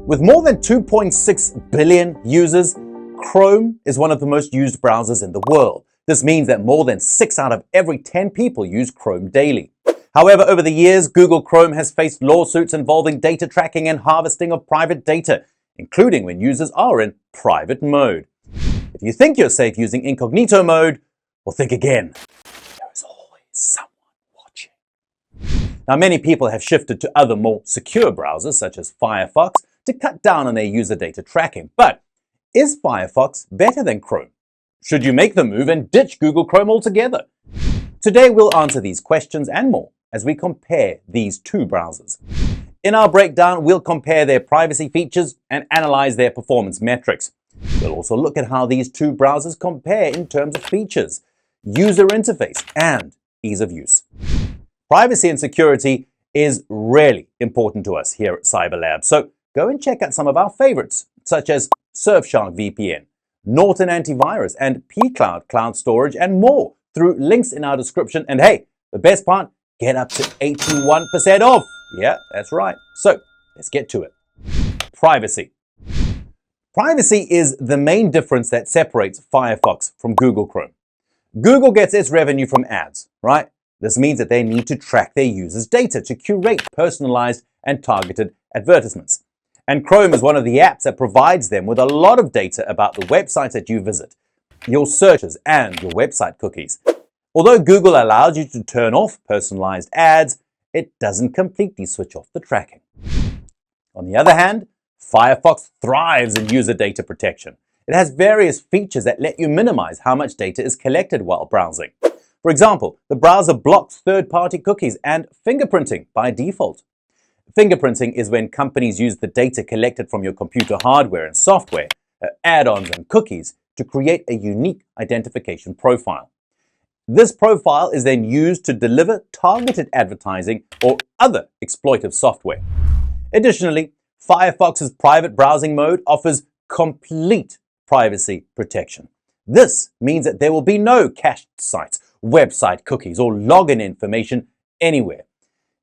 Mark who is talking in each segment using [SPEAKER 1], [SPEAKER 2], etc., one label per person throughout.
[SPEAKER 1] With more than 2.6 billion users, Chrome is one of the most used browsers in the world. This means that more than 6 out of every 10 people use Chrome daily. However, over the years, Google Chrome has faced lawsuits involving data tracking and harvesting of private data, including when users are in private mode. If you think you're safe using incognito mode, well, think again. There is always someone watching. Now, many people have shifted to other more secure browsers, such as Firefox, to cut down on their user data tracking. But is Firefox better than Chrome? Should you make the move and ditch Google Chrome altogether? Today, we'll answer these questions and more as we compare these two browsers. In our breakdown, we'll compare their privacy features and analyze their performance metrics. We'll also look at how these two browsers compare in terms of features, user interface, and ease of use. Privacy and security is really important to us here at CyberLab, so go and check out some of our favorites, such as Surfshark VPN, Norton Antivirus, and pCloud Cloud Storage, and more through links in our description. And hey, the best part, get up to 81% off. Yeah, that's right. So let's get to it. Privacy. Privacy is the main difference that separates Firefox from Google Chrome. Google gets its revenue from ads, right? This means that they need to track their users' data to curate personalized and targeted advertisements. And Chrome is one of the apps that provides them with a lot of data about the websites that you visit, your searches, and your website cookies. Although Google allows you to turn off personalized ads, it doesn't completely switch off the tracking. On the other hand, Firefox thrives in user data protection. It has various features that let you minimize how much data is collected while browsing. For example, the browser blocks third-party cookies and fingerprinting by default. Fingerprinting is when companies use the data collected from your computer hardware and software, add-ons and cookies to create a unique identification profile. This profile is then used to deliver targeted advertising or other exploitive software. Additionally, Firefox's private browsing mode offers complete privacy protection. This means that there will be no cached sites, website cookies, or login information anywhere.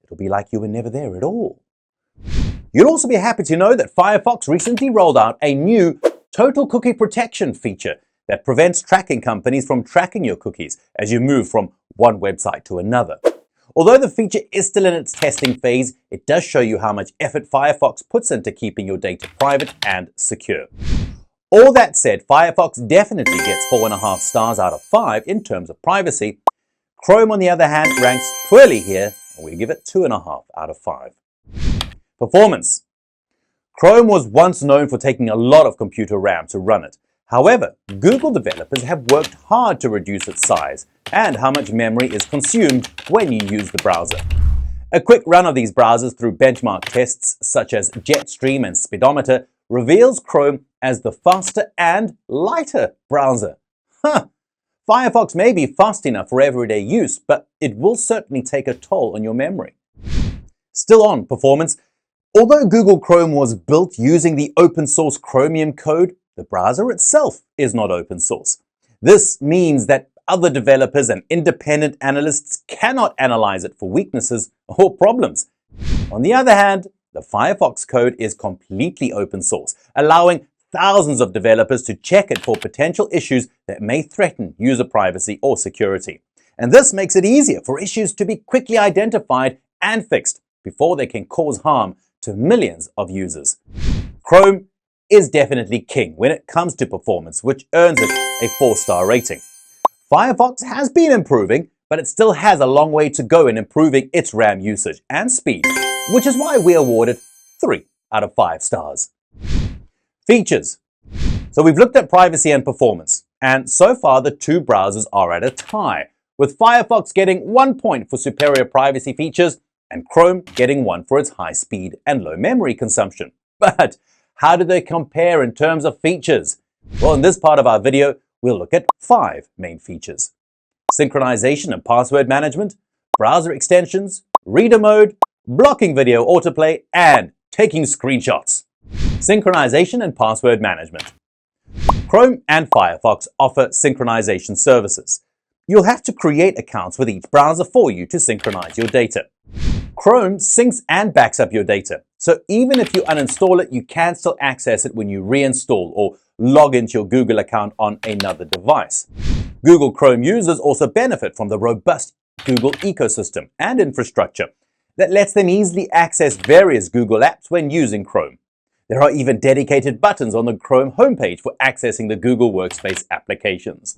[SPEAKER 1] It'll be like you were never there at all. You'll also be happy to know that Firefox recently rolled out a new total cookie protection feature that prevents tracking companies from tracking your cookies as you move from one website to another. Although the feature is still in its testing phase, it does show you how much effort Firefox puts into keeping your data private and secure. All that said, Firefox definitely gets 4.5 stars out of 5 in terms of privacy. Chrome, on the other hand, ranks poorly here, and we give it 2.5 out of 5. Performance. Chrome was once known for taking a lot of computer RAM to run it. However, Google developers have worked hard to reduce its size and how much memory is consumed when you use the browser. A quick run of these browsers through benchmark tests such as Jetstream and Speedometer reveals Chrome as the faster and lighter browser. Firefox may be fast enough for everyday use, but it will certainly take a toll on your memory. Still on performance, although Google Chrome was built using the open source Chromium code, the browser itself is not open source. This means that other developers and independent analysts cannot analyze it for weaknesses or problems. On the other hand, the Firefox code is completely open source, allowing thousands of developers to check it for potential issues that may threaten user privacy or security. And this makes it easier for issues to be quickly identified and fixed before they can cause harm to millions of users. Chrome is definitely king when it comes to performance, which earns it a 4-star rating. Firefox has been improving, but it still has a long way to go in improving its RAM usage and speed, which is why we awarded 3 out of 5 stars. Features. So we've looked at privacy and performance, and so far the two browsers are at a tie, with Firefox getting 1 point for superior privacy features and Chrome getting 1 for its high speed and low memory consumption. But how do they compare in terms of features? Well, in this part of our video, we'll look at 5 main features: synchronization and password management, browser extensions, reader mode, blocking video autoplay, and taking screenshots. Synchronization and password management. Chrome and Firefox offer synchronization services. You'll have to create accounts with each browser for you to synchronize your data. Chrome syncs and backs up your data, So even if you uninstall it, you can still access it when you reinstall or log into your Google account on another device. Google Chrome users also benefit from the robust Google ecosystem and infrastructure that lets them easily access various Google apps when using Chrome. There are even dedicated buttons on the Chrome homepage for accessing the Google Workspace applications.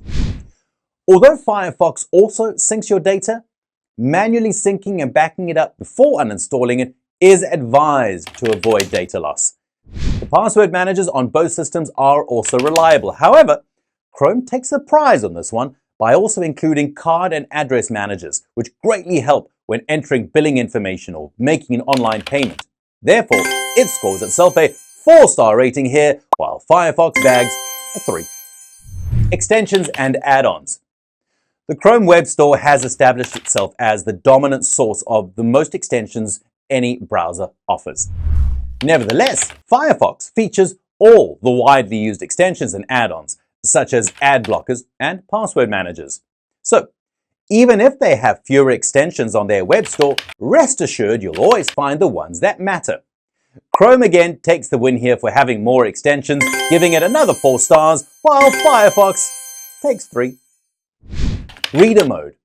[SPEAKER 1] Although Firefox also syncs your data, manually syncing and backing it up before uninstalling it is advised to avoid data loss. The password managers on both systems are also reliable. However, Chrome takes a prize on this one by also including card and address managers, which greatly help when entering billing information or making an online payment. Therefore, it scores itself a 4-star rating here, while Firefox bags a 3. Extensions and add-ons. The Chrome Web Store has established itself as the dominant source of the most extensions any browser offers. Nevertheless, Firefox features all the widely used extensions and add-ons, such as ad blockers and password managers. So, even if they have fewer extensions on their web store, rest assured you'll always find the ones that matter. Chrome again takes the win here for having more extensions, giving it another 4 stars, while Firefox takes 3. Reader mode.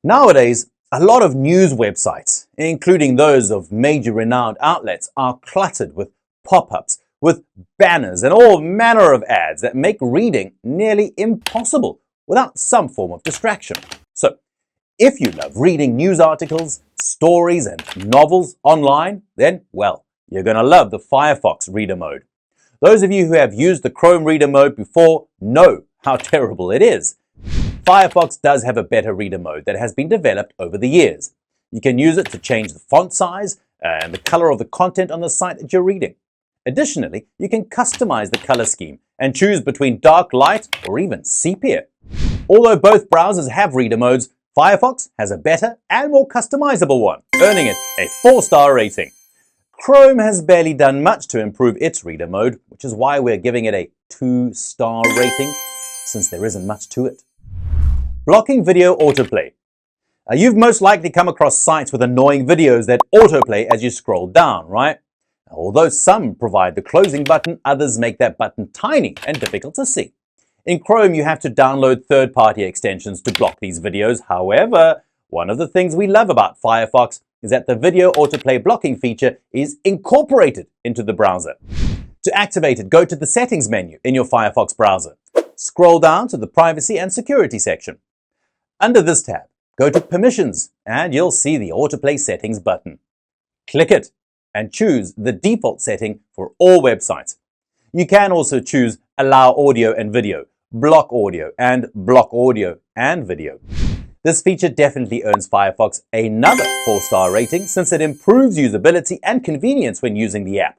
[SPEAKER 1] Nowadays, a lot of news websites, including those of major renowned outlets, are cluttered with pop-ups, with banners and all manner of ads that make reading nearly impossible without some form of distraction. So, if you love reading news articles, stories and novels online, then, well, you're going to love the Firefox reader mode. Those of you who have used the Chrome reader mode before know how terrible it is. Firefox does have a better reader mode that has been developed over the years. You can use it to change the font size and the color of the content on the site that you're reading. Additionally, you can customize the color scheme and choose between dark, light, or even sepia. Although both browsers have reader modes, Firefox has a better and more customizable one, earning it a 4-star rating. Chrome has barely done much to improve its reader mode, which is why we're giving it a 2-star rating, since there isn't much to it. Blocking video autoplay. You've most likely come across sites with annoying videos that autoplay as you scroll down, right? Although some provide the closing button, others make that button tiny and difficult to see. In Chrome, you have to download third-party extensions to block these videos. However, one of the things we love about Firefox is that the video autoplay blocking feature is incorporated into the browser. To activate it, go to the Settings menu in your Firefox browser. Scroll down to the Privacy and Security section. Under this tab, go to Permissions, and you'll see the Autoplay Settings button. Click it and choose the default setting for all websites. You can also choose Allow Audio and Video, Block Audio and Video. This feature definitely earns Firefox another 4-star rating since it improves usability and convenience when using the app.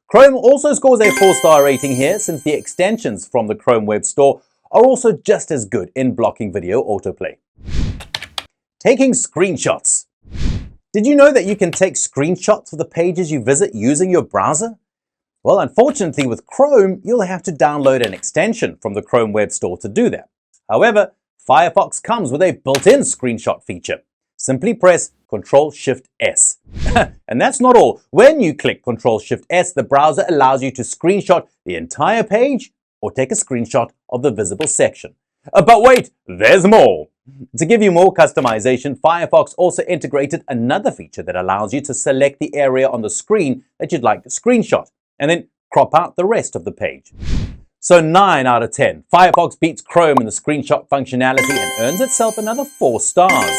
[SPEAKER 1] Chrome also scores a 4-star rating here since the extensions from the Chrome Web Store are also just as good in blocking video autoplay. Taking screenshots. Did you know that you can take screenshots of the pages you visit using your browser? Well, unfortunately with Chrome, you'll have to download an extension from the Chrome Web Store to do that. However, Firefox comes with a built-in screenshot feature. Simply press Ctrl-Shift-S. And that's not all. When you click Ctrl-Shift-S, the browser allows you to screenshot the entire page or take a screenshot of the visible section. But wait, there's more. To give you more customization, Firefox also integrated another feature that allows you to select the area on the screen that you'd like to screenshot and then crop out the rest of the page. So 9 out of 10, Firefox beats Chrome in the screenshot functionality and earns itself another 4 stars.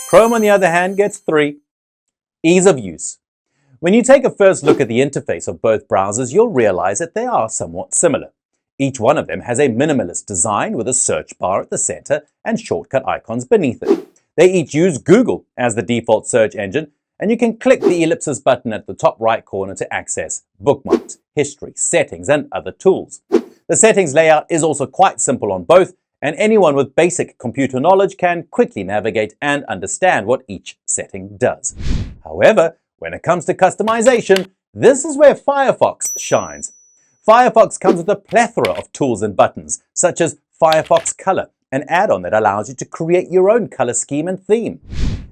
[SPEAKER 1] Chrome, on the other hand, gets 3. Ease of use. When you take a first look at the interface of both browsers, you'll realize that they are somewhat similar. Each one of them has a minimalist design with a search bar at the center and shortcut icons beneath it. They each use Google as the default search engine, and you can click the ellipsis button at the top right corner to access bookmarks, history, settings, and other tools. The settings layout is also quite simple on both, and anyone with basic computer knowledge can quickly navigate and understand what each setting does. However, when it comes to customization, this is where Firefox shines. Firefox comes with a plethora of tools and buttons, such as Firefox Color, an add-on that allows you to create your own color scheme and theme.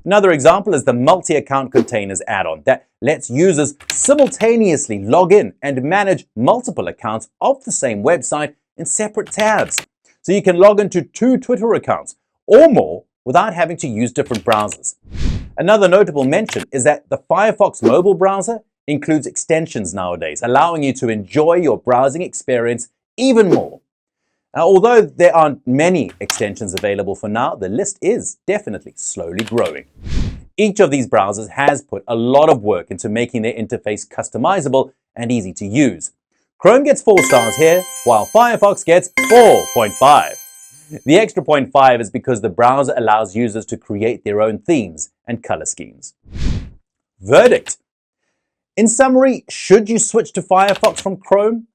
[SPEAKER 1] Another example is the multi-account containers add-on that lets users simultaneously log in and manage multiple accounts of the same website in separate tabs. So you can log into 2 Twitter accounts or more without having to use different browsers. Another notable mention is that the Firefox mobile browser includes extensions nowadays, allowing you to enjoy your browsing experience even more. Now, although there aren't many extensions available for now, the list is definitely slowly growing. Each of these browsers has put a lot of work into making their interface customizable and easy to use. Chrome gets 4 stars here, while Firefox gets 4.5. The extra 0.5 is because the browser allows users to create their own themes and color schemes. Verdict. In summary, should you switch to Firefox from Chrome?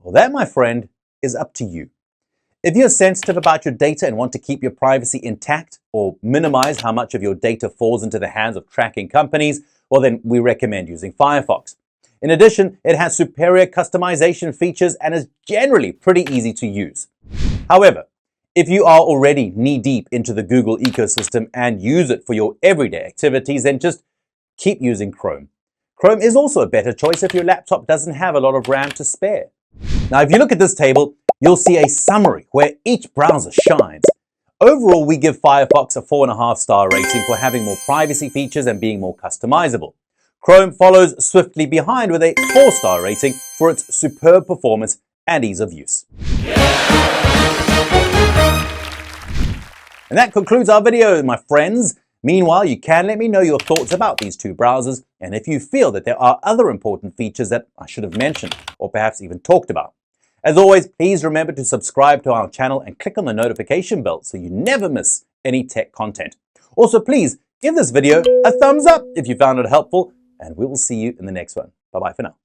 [SPEAKER 1] Well, that, my friend, is up to you. If you're sensitive about your data and want to keep your privacy intact or minimize how much of your data falls into the hands of tracking companies, well then we recommend using Firefox. In addition, it has superior customization features and is generally pretty easy to use. However, if you are already knee-deep into the Google ecosystem and use it for your everyday activities, then just keep using Chrome. Chrome is also a better choice if your laptop doesn't have a lot of RAM to spare. Now, if you look at this table, you'll see a summary where each browser shines. Overall, we give Firefox a 4.5-star rating for having more privacy features and being more customizable. Chrome follows swiftly behind with a 4-star rating for its superb performance and ease of use. And that concludes our video, my friends. Meanwhile, you can let me know your thoughts about these 2 browsers and if you feel that there are other important features that I should have mentioned or perhaps even talked about. As always, please remember to subscribe to our channel and click on the notification bell so you never miss any tech content. Also, please give this video a thumbs up if you found it helpful, and we will see you in the next one. Bye-bye for now.